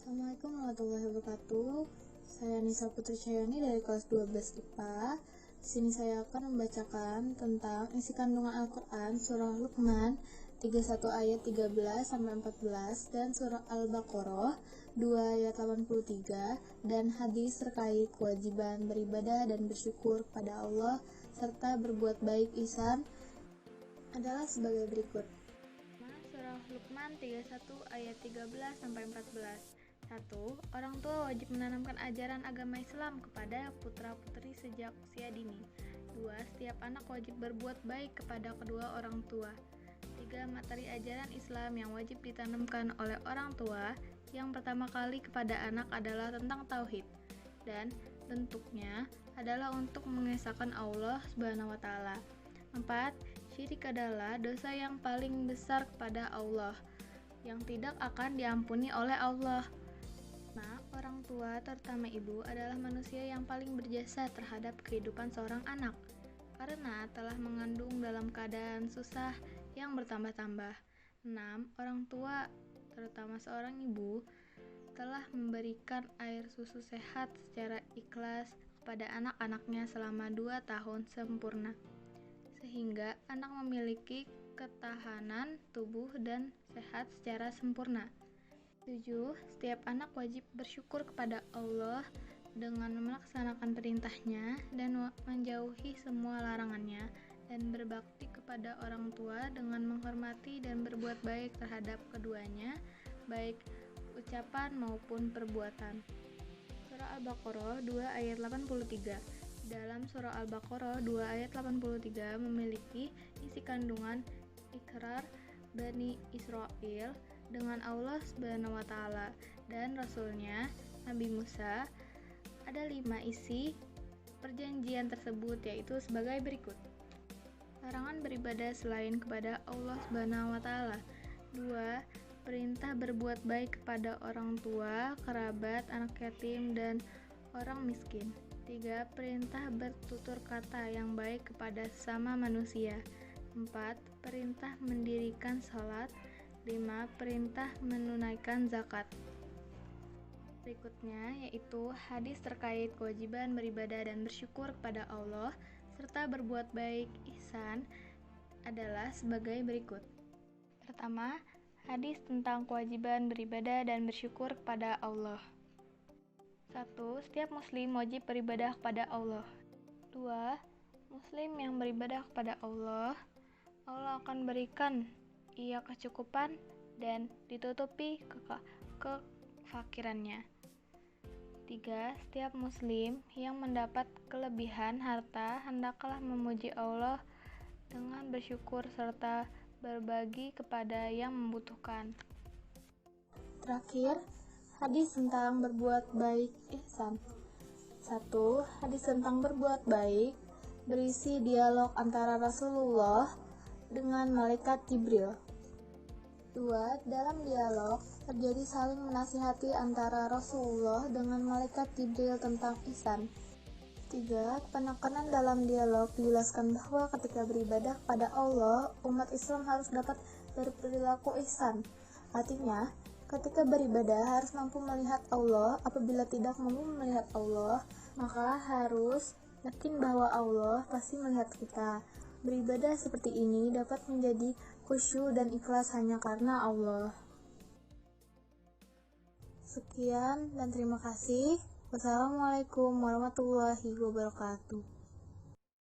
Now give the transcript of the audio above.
Assalamualaikum warahmatullahi wabarakatuh. Saya Nisa Putri Cahyani dari kelas 12 IPA. Di sini saya akan membacakan tentang isi kandungan Al-Quran surah Luqman 31 ayat 13 sampai 14 dan surah Al-Baqarah 2 ayat 83 dan hadis terkait kewajiban beribadah dan bersyukur kepada Allah serta berbuat baik ihsan adalah sebagai berikut. Surah Luqman 31 ayat 13 sampai 14. 1. Orang tua wajib menanamkan ajaran agama Islam kepada putra-putri sejak usia dini. 2. Setiap anak wajib berbuat baik kepada kedua orang tua. 3. Materi ajaran Islam yang wajib ditanamkan oleh orang tua yang pertama kali kepada anak adalah tentang tauhid dan bentuknya adalah untuk mengesahkan Allah Subhanahu wa taala. 4. Syirik adalah dosa yang paling besar kepada Allah yang tidak akan diampuni oleh Allah. 5. Orang tua, terutama ibu, adalah manusia yang paling berjasa terhadap kehidupan seorang anak karena telah mengandung dalam keadaan susah yang bertambah-tambah. 6. Orang tua, terutama seorang ibu, telah memberikan air susu sehat secara ikhlas kepada anak-anaknya selama 2 tahun sempurna, sehingga anak memiliki ketahanan tubuh dan sehat secara sempurna. 7. Setiap anak wajib bersyukur kepada Allah dengan melaksanakan perintahnya dan menjauhi semua larangannya, dan berbakti kepada orang tua dengan menghormati dan berbuat baik terhadap keduanya, baik ucapan maupun perbuatan. Surah Al-Baqarah 2 ayat 83. Dalam surah Al-Baqarah 2 ayat 83 memiliki isi kandungan ikrar Bani Israel dengan Allah Subhanahu wa taala dan Rasulnya Nabi Musa. Ada 5 isi perjanjian tersebut, yaitu sebagai berikut. Larangan beribadah selain kepada Allah Subhanahu wa taala. 2. Perintah berbuat baik kepada orang tua, kerabat, anak yatim, dan orang miskin. 3. Perintah bertutur kata yang baik kepada sesama manusia. 4. Perintah mendirikan salat. 5. Perintah menunaikan zakat. Berikutnya yaitu hadis terkait kewajiban beribadah dan bersyukur kepada Allah serta berbuat baik ihsan adalah sebagai berikut. Pertama, hadis tentang kewajiban beribadah dan bersyukur kepada Allah. 1. Setiap muslim wajib beribadah kepada Allah. 2. Muslim yang beribadah kepada Allah akan berikan ia kecukupan dan ditutupi kefakirannya. 3. Setiap muslim yang mendapat kelebihan harta hendaklah memuji Allah dengan bersyukur serta berbagi kepada yang membutuhkan. Terakhir, hadis tentang berbuat baik ihsan. 1. Hadis tentang berbuat baik berisi dialog antara Rasulullah dengan malaikat Jibril. 2. Dalam dialog terjadi saling menasihati antara Rasulullah dengan malaikat Jibril tentang ihsan. 3. Penekanan dalam dialog dijelaskan bahwa ketika beribadah kepada Allah, umat Islam harus dapat berperilaku ihsan. Artinya, ketika beribadah harus mampu melihat Allah. Apabila tidak mampu melihat Allah, maka harus yakin bahwa Allah pasti melihat kita. Beribadah seperti ini dapat menjadi khusyuk dan ikhlas hanya karena Allah. Sekian dan terima kasih. Wassalamualaikum warahmatullahi wabarakatuh.